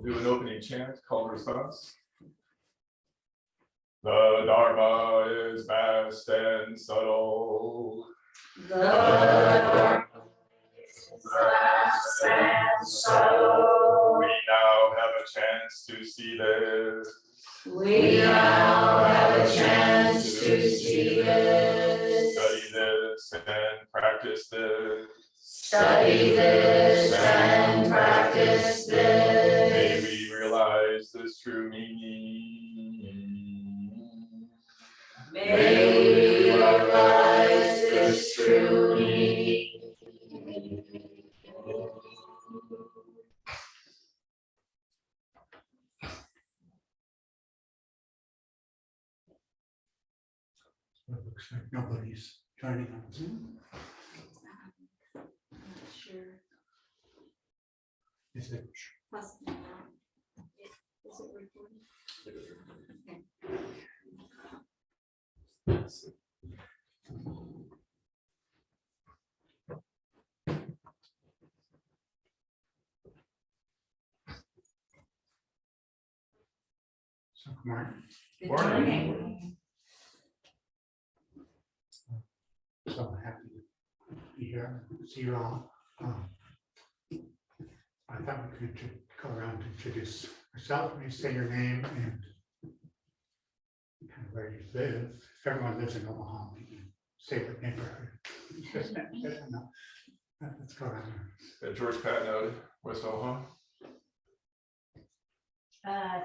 do an opening chant, call and response. The Dharma is vast and subtle. The Dharma is vast and subtle. We now have a chance to see this. We now have a chance to see this. Study this and practice this. Study this and practice this. May we realize this true meaning. May we realize this true meaning. It looks like nobody's joining on Zoom. Sure. Is it? Possibly not. Is it recording? Okay. So, Mark, Good Morning. so I'm happy to be here, see you all. I thought we could go around and introduce yourself, maybe say your name and kind of where you live. If everyone lives in Omaha, we can say what neighborhood. No. Let's go around. George Patnode, West Omaha.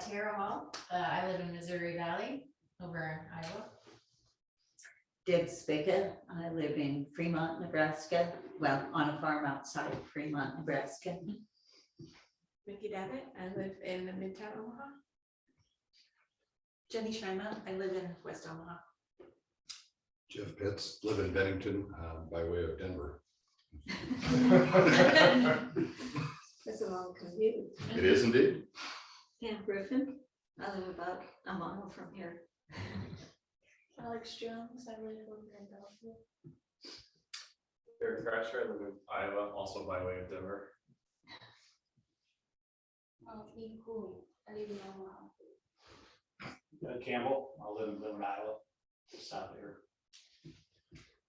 Tara Hall. I live in Missouri Valley over in Iowa. Deb Spica, I live in Fremont, Nebraska. Well, on a farm outside of Fremont, Nebraska. Mickey Davitt, I live in the Midtown Omaha. Jenny Schreimer, I live in West Omaha. Jeff Pitts, live in Bennington by way of Denver. That's a long commute. It is indeed. Pam Griffin, I live about a mile from here. Alex Jones, I live in Philadelphia. Eric Thrasher, I live in Iowa, also by way of Denver. Ian Cooley, I live in Omaha. Campbell, I live in Glenwood, Iowa, just south of here.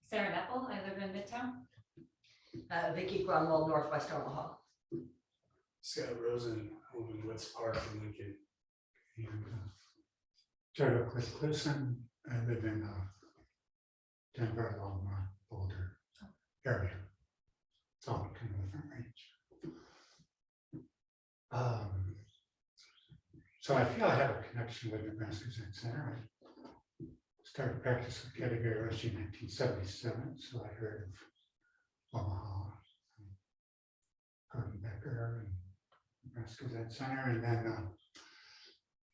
Sarah Bethel. I live in Midtown. Vicki Grunwald, Northwest Omaha. Scott Rosen, I live in Woods Park in Lincoln. And Jodo with Clusin, I live in Denver, along Boulder area. It's all kind of different range. So I feel I have a connection with Nebraska Zen Center. I started practice with Category Roshi in 1977, so I heard of Omaha, Gordon Becker, and Nebraska Zen Center, and then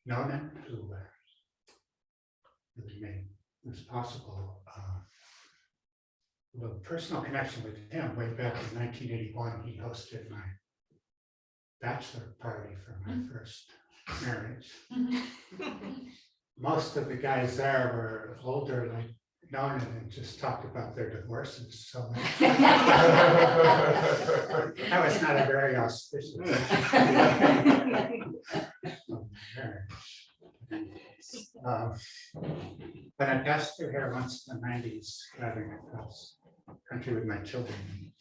Nonan, who really made this possible. A personal connection with him way back in 1981, he hosted my bachelor party for my first marriage. Most of the guys there were older, like Nonan, and just talked about their divorces. So that was not a very auspicious marriage. But I passed through here once in the 90s, driving across country with my children.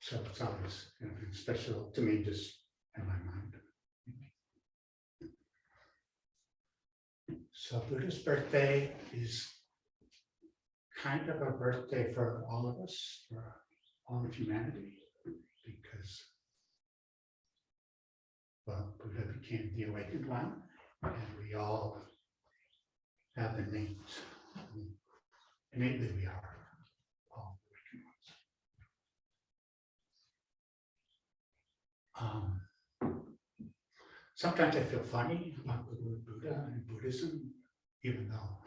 So it's always kind of special to me, just in my mind. So Buddha's birthday is kind of a birthday for all of us, for all of humanity, because, well, Buddha became the awakened one, and we all have innate, innately we are all awakened ones. Sometimes I feel funny about the word Buddha and Buddhism, even though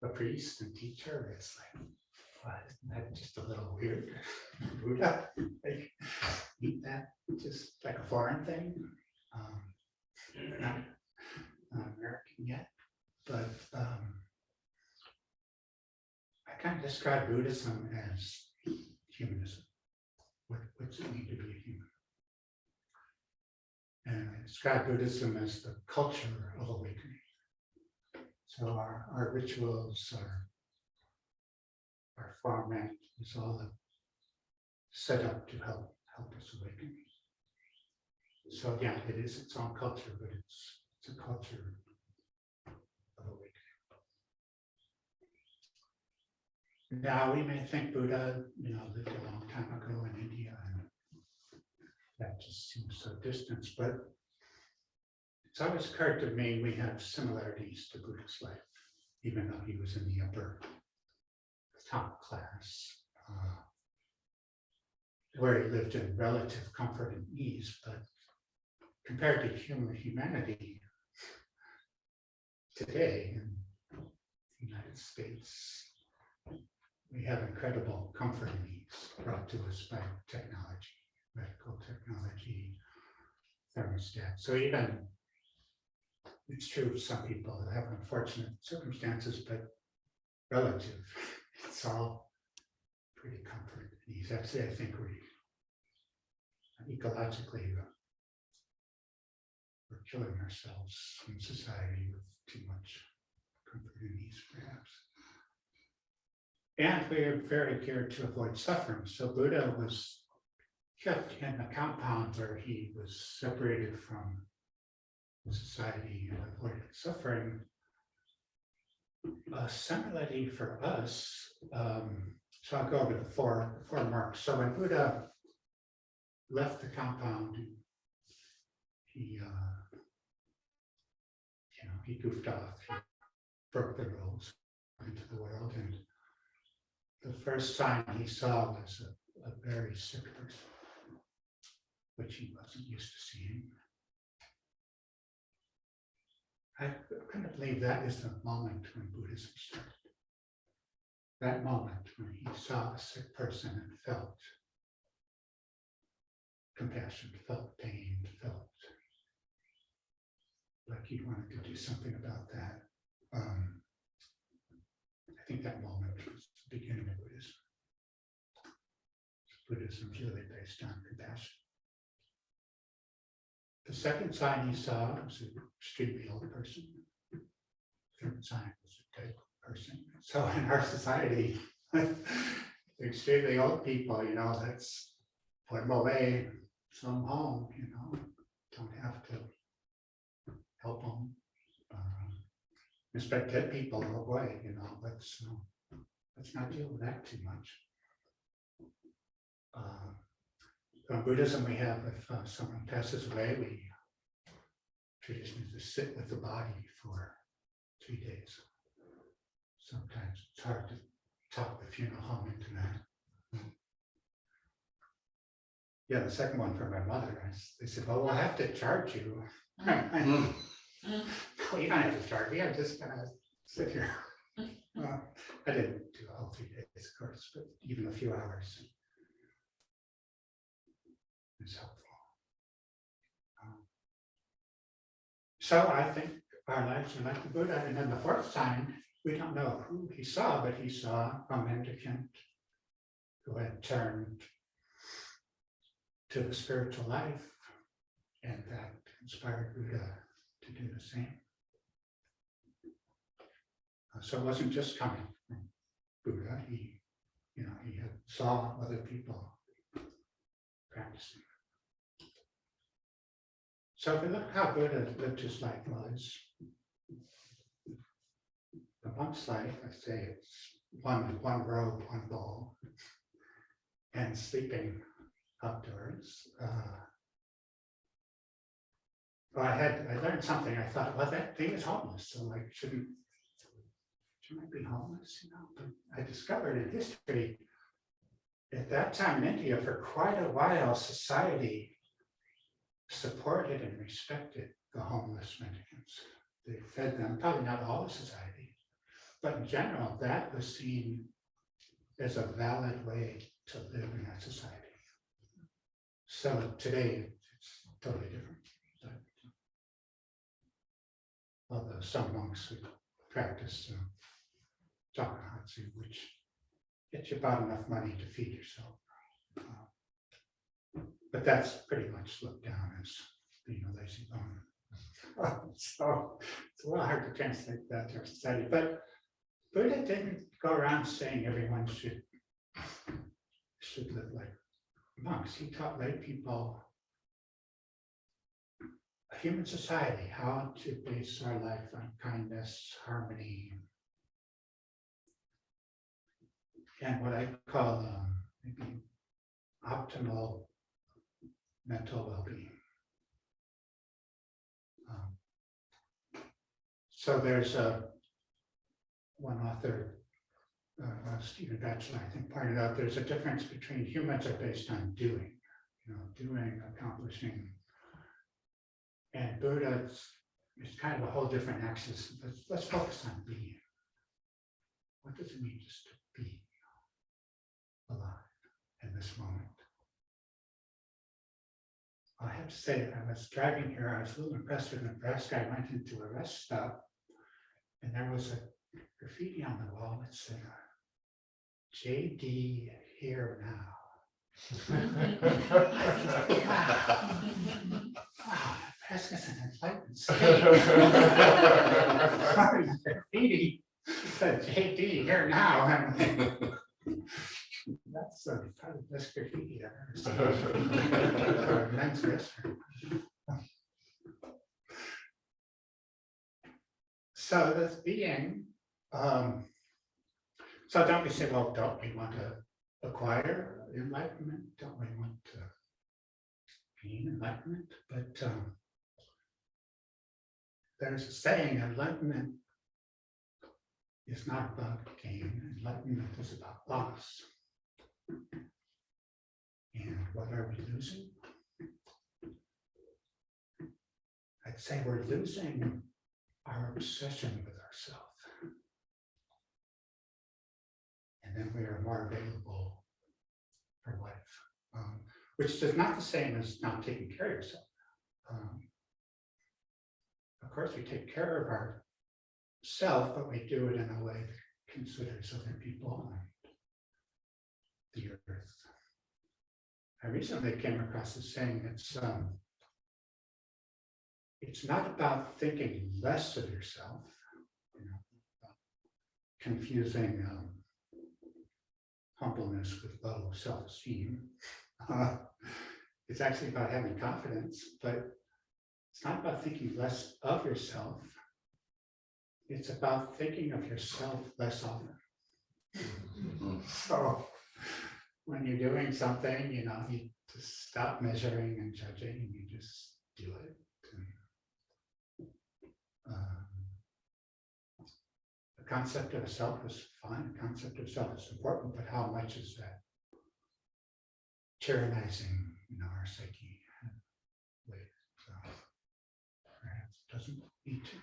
a priest and teacher is like, well, isn't that just a little weird? Buddha, like, eat that just like a foreign thing, not American yet, but I kind of describe Buddhism as humanism describe Buddhism as the culture of awakening. So our rituals, our format is all set up to help us awaken. So again, it is its own culture, but it's a culture of awakening. Now we may think Buddha, lived a long time ago in India, and that just seems so distant, but it's always occurred to me we have similarities to Buddha's life, even though he was in the top class, where he lived in relative comfort and ease, but compared to humanity today in the United States, we have incredible comfort and ease brought to us by technology, medical technology, thermostat. So even, it's true, some people have unfortunate circumstances, but relative, it's all pretty comfort and ease. Actually, I think ecologically, we're killing ourselves in society with too much comfort and ease, perhaps. And we're very geared to avoid suffering. So Buddha was kept in a compound where he was separated from society and avoided suffering. Similarly for us, so I'll go over the four marks. So when Buddha left the compound, he goofed off, he broke the rules into the world, and the first sign he saw was a very sick person, which he wasn't used to seeing. I couldn't believe that is the moment when Buddhism started. That moment when he saw a sick person and felt compassion, felt pain, felt like he wanted to do something about that. I think that moment was the beginning of Buddhism. Buddhism is really based on compassion. The second sign he saw was an extremely old person. The third sign was a dead person. So in our society, extremely old people, let's put them away, send them home, don't have to help them. Respect dead people, oh boy, let's not deal with that too much. In Buddhism, we have, if someone passes away, we tradition is to sit with the body for 3 days. Sometimes it's hard to talk the funeral home into that. Yeah, the second one from my mother, they said, well, we'll have to charge you. No, you don't have to charge me, I'm just gonna sit here. I didn't do all 3 days, of course, but even a few hours is helpful. So I think our lives are like the Buddha. And then the fourth sign, we don't know who he saw, but he saw a mendicant who had turned to the spiritual life, and that inspired Buddha to do the same. So it wasn't just coming from Buddha. He had saw other people practicing. So if we look how Buddha lived his life was, the monk's life, I say it's one robe, one bowl, and sleeping outdoors. Well, I learned something. I thought, well, that thing is homeless, so like shouldn't I be homeless? But I discovered in history at that time in India, for quite a while, society supported and respected the homeless mendicants. They fed them, probably not all of society, but in general, that was seen as a valid way to live in that society. So today, it's totally different. Although some monks would practice Dharma, which gets you about enough money to feed yourself. But that's pretty much looked down as being a lazy bone. So it's a little hard to translate that to our society, but Buddha didn't go around saying everyone should live like monks. He taught lay people a human society, how to base our life on kindness, harmony, and what I call maybe optimal mental well-being. So there's one author, Stephen Batchelor, I think, pointed out there's a difference between humans are based on doing, doing, accomplishing, and Buddha is kind of a whole different axis. Let's focus on being. What does it mean just to be alive in this moment? I have to say, I was driving here, I was a little impressed with Nebraska. I went into a rest stop and there was a graffiti on the wall that said, JD here now. Wow, Nebraska's an enlightened state. Graffiti said JD here now. That's probably the best graffiti I've ever seen. For a men's restaurant. So this being, so don't we say, well, don't we want to acquire enlightenment? Don't we want to gain enlightenment? But there's a saying, enlightenment is not about gain, enlightenment is about loss. And what are we losing? I'd say we're losing our obsession with ourselves. And then we are more available for life, which is not the same as not taking care of yourself. Of course, we take care of ourselves, but we do it in a way that considers other people and the earth. I recently came across this saying that's it's not about thinking less of yourself, confusing humbleness with low self-esteem. It's actually about having confidence, but it's not about thinking less of yourself. It's about thinking of yourself less often. So when you're doing something, you just stop measuring and judging, and you just do it. The concept of self is fine. The concept of self is important, but how much is that tyrannizing, our psyche? So perhaps it doesn't need to.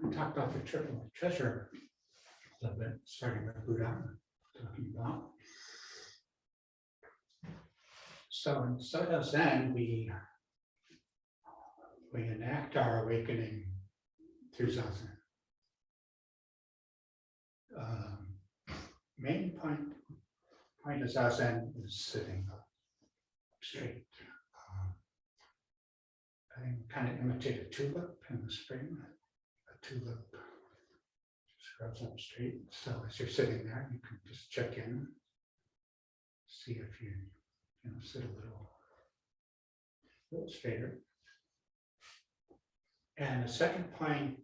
We talked about the triple treasure a little bit, starting with Buddha, talking about. So in Soto Zen, we enact our awakening through Zazen. Main point of Zazen is sitting up straight. I kind of imitate a tulip in the spring. A tulip just grows up straight. So as you're sitting there, you can just check in, see if you sit a little straighter. And the second point,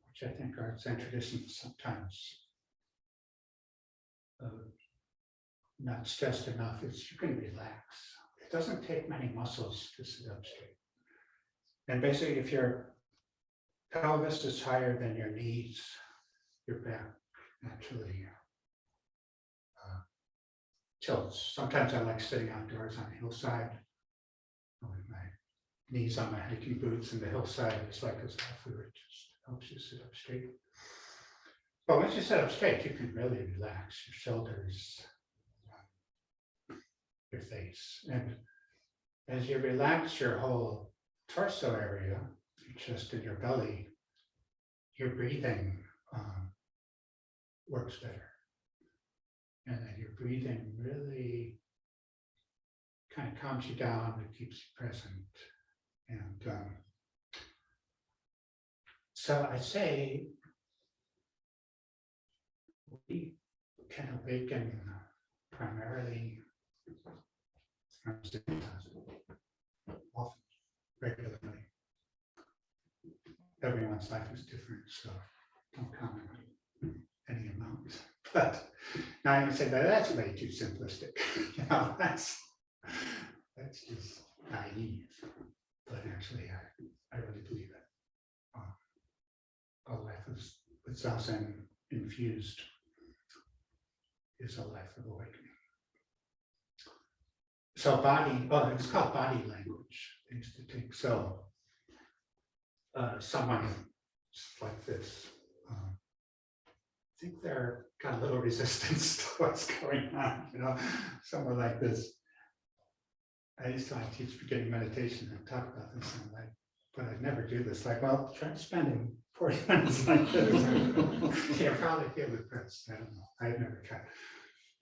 which I think our Zen tradition sometimes not stressed enough, is you can relax. It doesn't take many muscles to sit up straight. And basically, if your pelvis is higher than your knees, your back naturally tilts. Sometimes I like sitting outdoors on a hillside with my knees on my hiking boots, and the hillside is like this fluid, it just helps you sit up straight. But once you sit up straight, you can really relax your shoulders, your face. And as you relax your whole torso area, your chest and your belly, your breathing works better. And then your breathing really kind of calms you down, it keeps you present. And so I say we can awaken primarily from often, regularly. Everyone's life is different, so don't comment on any amount. But now you say, but that's way too simplistic. You know, that's just naive. But actually, I really believe it. A life with Zazen infused is a life of awakening. So body, it's called body language. I used to take, so someone like this, I think they're got a little resistance to what's going on, you know, someone like this. I used to teach beginning meditation and talk about this, and like, but I'd never do this. Like, well, try spending 40 minutes like this. You'll probably feel depressed. I don't know. I've never tried.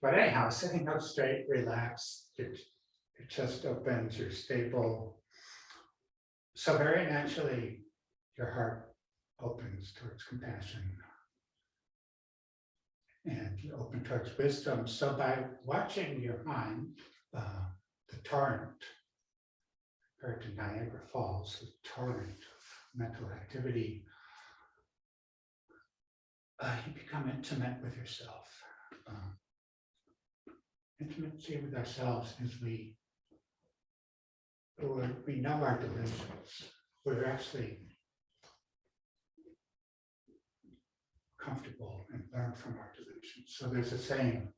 But anyhow, sitting up straight, relaxed, your chest opens, you're stable. So very naturally, your heart opens towards compassion. And you open towards wisdom. So by watching your mind, the torrent, compared to Niagara Falls, the torrent of mental activity, you become intimate with yourself. Intimacy with ourselves is we know our delusions. We're actually comfortable and learn from our delusions. So there's a saying,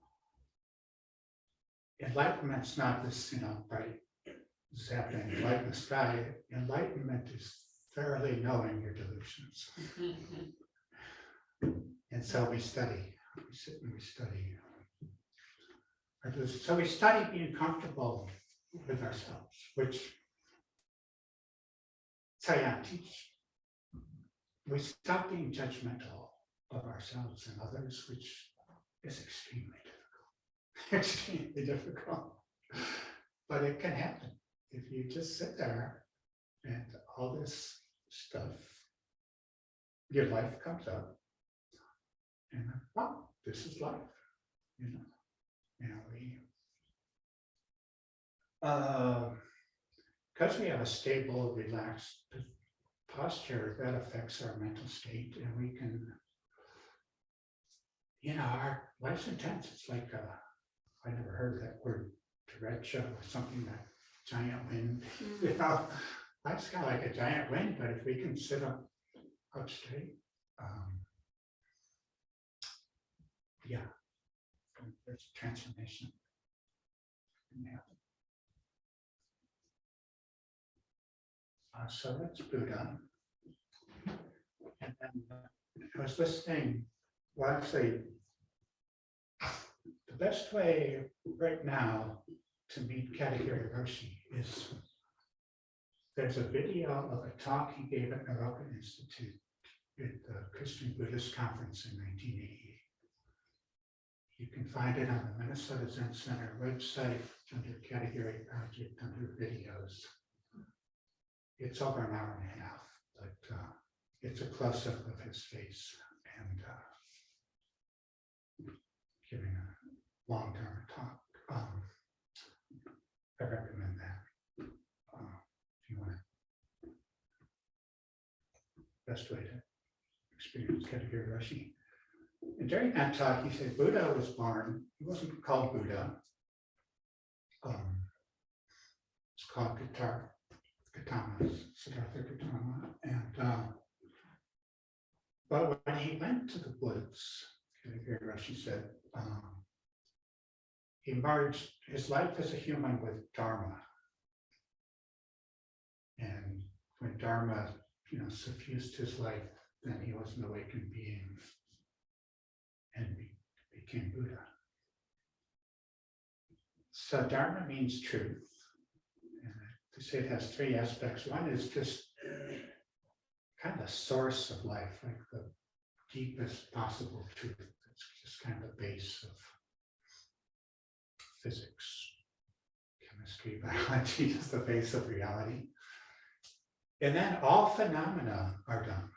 enlightenment's not this, bright zapping light in the sky. Enlightenment is thoroughly knowing your delusions. And so we study, we sit and we study. So we study being comfortable with ourselves, which, so yeah, we stop being judgmental of ourselves and others, which is extremely difficult, extremely difficult. But it can happen if you just sit there and all this stuff, your life comes up and wow, this is life, because we have a stable, relaxed posture, that affects our mental state, and we can, our life's intense. It's like, I never heard of that word, derecha, or something, that giant wind. Life's kind of like a giant wind, but if we can sit up straight, yeah, there's a transformation can happen. So that's Buddha. And then I was listening, well, actually, the best way right now to meet Katagiri Roshi is there's a video of a talk he gave at Naroka Institute at the Christian Buddhist Conference in 1988. You can find it on the Minnesota Zen Center website under Category Project under videos. It's over an hour and a half, but it's a close-up of his face and giving a long-term talk. I recommend that if you want to. Best way to experience Katagiri Roshi. And during that talk, he said Buddha was born. He wasn't called Buddha. It's called Gautama, Siddhartha Gautama. And but when he went to the woods, Katagiri Roshi said, he merged his life as a human with Dharma. And when Dharma, suffused his life, then he was an awakened being and became Buddha. So Dharma means truth. And they say it has three aspects. One is just kind of the source of life, like the deepest possible truth that's is kind of the base of physics, chemistry, biology is the base of reality. And then all phenomena are Dharma.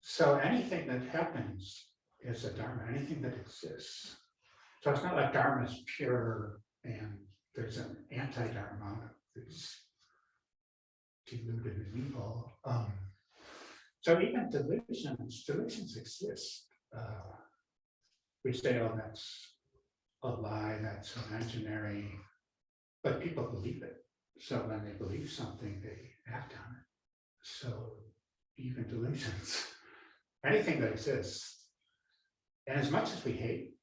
So anything that happens is a Dharma, anything that exists. So it's not like Dharma is pure and there's an anti-Dharma that's deluded and evil. So even delusions exist. We say, oh, that's a lie, that's imaginary, but people believe it. So when they believe something, they act on it. So even delusions, anything that exists, and as much as we hate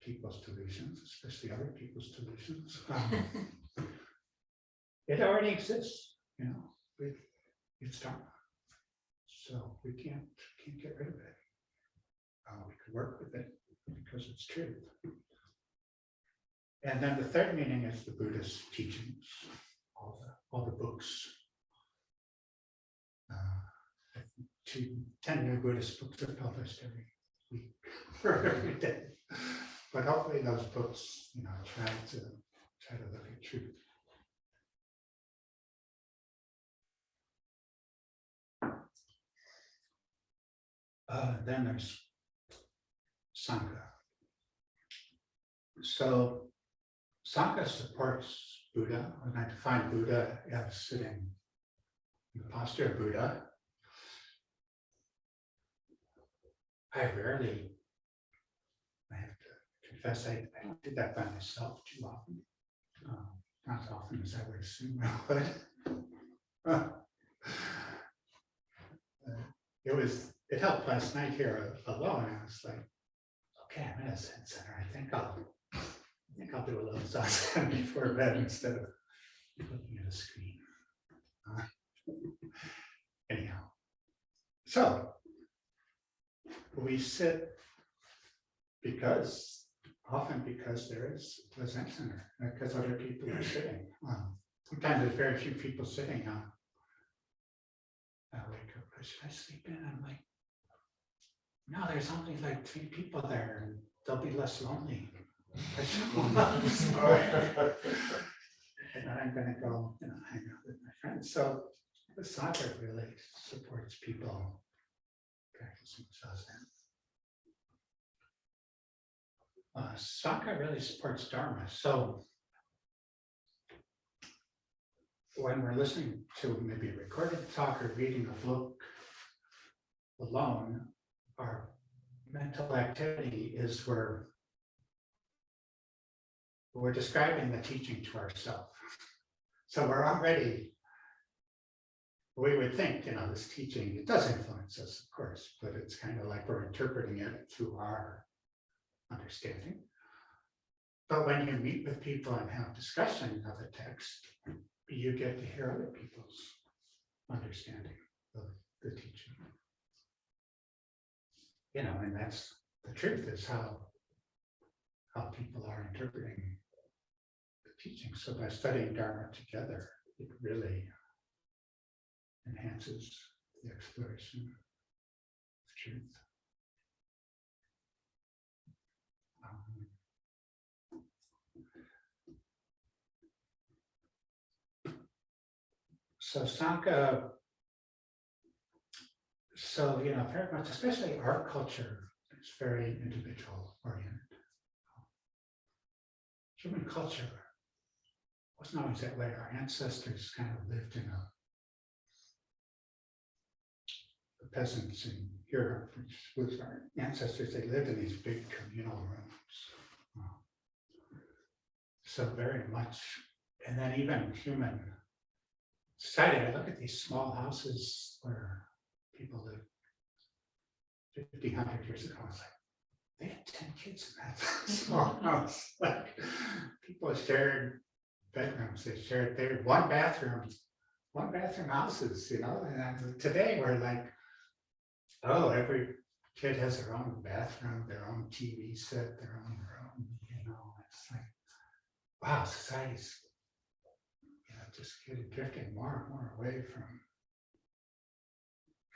people's delusions, especially other people's delusions, it already exists, you know, it's Dharma. So we can't get rid of it. We could work with it because it's truth. And then the third meaning is the Buddhist teachings, all the books. 10 new Buddhist books are published every week or every day. But hopefully those books, you know, try to look at truth. Then there's Sangha. So Sangha supports Buddha, and I define Buddha as sitting in the posture of Buddha. I have to confess, I did that by myself too often. Not as often as I would assume I would. It helped last night here alone. I was like, okay, I'm in a Zen center. I think I'll do a little zazen before bed instead of looking at a screen. Anyhow, so we sit often because there is a Zen center, because other people are sitting. Sometimes there's very few people sitting. I wake up, should I sleep in? I'm like, no, there's only like 3 people there, and they'll be less lonely. And then I'm going to go, you know, hang out with my friends. So the Sangha really supports people practicing zazen. Sangha really supports Dharma. So when we're listening to maybe a recorded talk or reading a book alone, our mental activity is we're describing the teaching to ourselves. So we're already, we would think, you know, this teaching, it does influence us, of course, but it's kind of like we're interpreting it through our understanding. But when you meet with people and have discussion of the text, you get to hear other people's understanding of the teaching. You know, and that's the truth, is how people are interpreting the teaching. So by studying Dharma together, it really enhances the exploration of truth. So Sangha, so, you know, very much, especially our culture, is very individual oriented. Human culture wasn't always that way. Our ancestors kind of lived in the peasants in Europe, which was our ancestors, they lived in these big communal rooms. So very much, and then even human society, I look at these small houses where people lived 50, 100 years ago. I was like, they had 10 kids in that small house. Like, people shared bedrooms, they had one bathroom houses, you know. And today we're like, oh, every kid has their own bathroom, their own TV set, their own room, you know. It's like, wow, society's, you know, just drifting more and more away from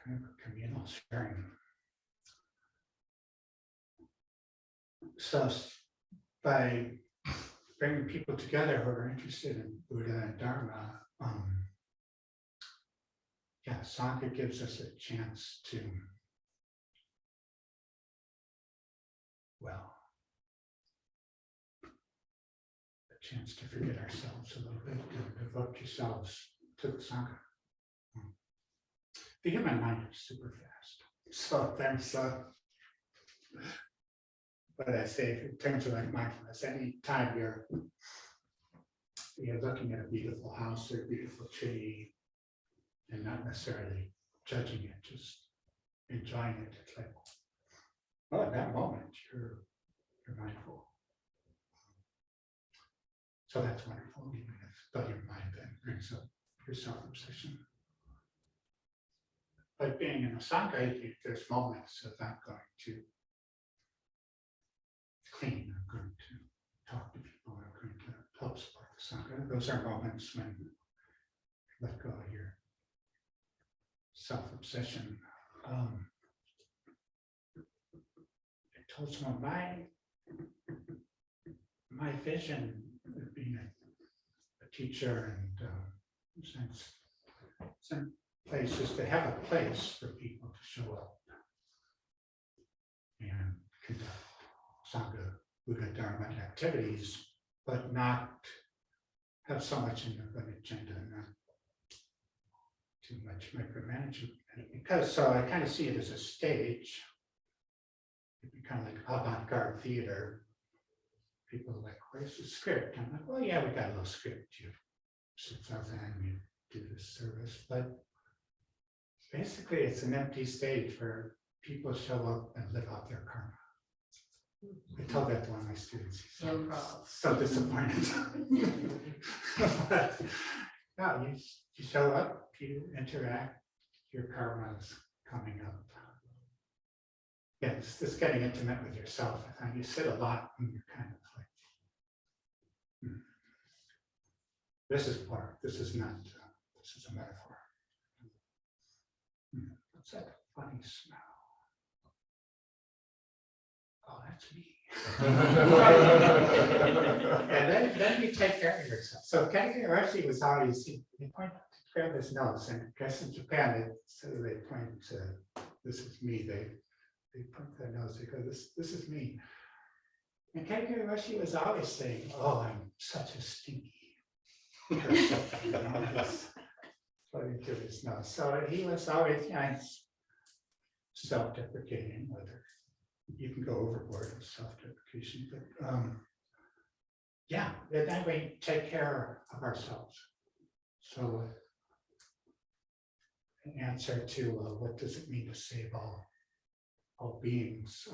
kind of communal sharing. So by bringing people together who are interested in Buddha and Dharma, yeah, Sangha gives us a chance to, well, a chance to forget ourselves a little bit, to devote yourselves to the Sangha. The human mind is super fast. So there's what I say in terms of like mindfulness, any time you're looking at a beautiful house or a beautiful tree and not necessarily judging it, just enjoying it. It's like, oh, at that moment you're mindful. So that's wonderful, even if though your mind then brings up your self-obsession. But being in a Sangha, there's moments of I'm going to clean, I'm going to talk to people, I'm going to help support the Sangha. Those are moments when you let go of your self-obsession. I told someone my vision of being a teacher and some places to have a place for people to show up and conduct Sangha, Buddha, Dharma activities, but not have so much in an agenda, not too much micromanagement. Because so I kind of see it as a stage. It'd be kind of like avant-garde theater. People are like, where's the script? I'm like, well, yeah, we got a little script. You sit something and you do this service, but basically it's an empty stage where people show up and live out their karma. I told that to one of my students. He's so disappointed. But no, you show up, you interact, your karma is coming up. Yeah, it's getting intimate with yourself. I find you sit a lot and you're kind of like, this is part, this is not, this is a metaphor. What's that funny smell? Oh, that's me. And then you take care of yourself. So Kenji Arashi was always, he pointed to grab his nose, and I guess in Japan, they point to, this is me, they point their nose, they go, this is me. And Kenji Arashi was always saying, oh, I'm such a stinky person. You know, just pointing to his nose. So he was always, self-deprecating, whether you can go overboard with self-deprecation, but yeah, that way take care of ourselves. So an answer to what does it mean to save all beings?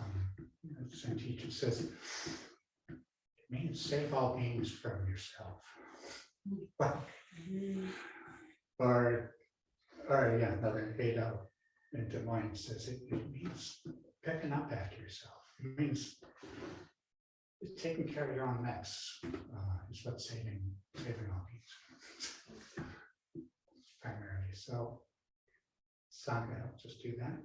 Zen teacher says it means save all beings from yourself. or yeah, another Jodo in Des Moines says it means picking up after yourself. It means taking care of your own mess is what saving all beings primarily. So Sangha helps us do that.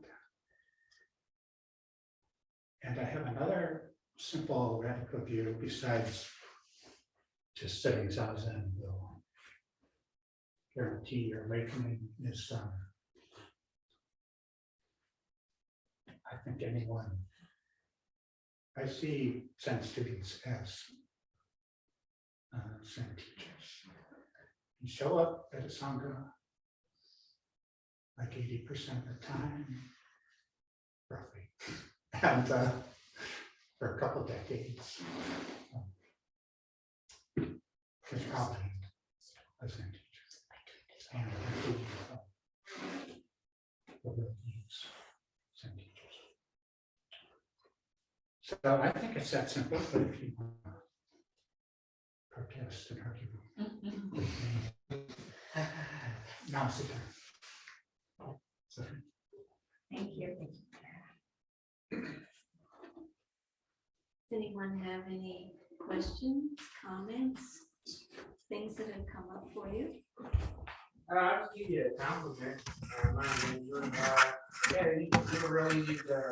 And I have another simple radical view besides just sitting zazen will guarantee your awakening is I think I see Zen students as Zen teachers. You show up at a Sangha like 80% of the time, roughly, and for a couple decades, there's probably a Zen teacher. And the world needs Zen teachers. So I think it's that simple, but if you want to protest and argue with me, now sit down. So, Thank you. Does anyone have any questions, comments, things that have come up for you? I'll give you a compliment. Yeah, you really need to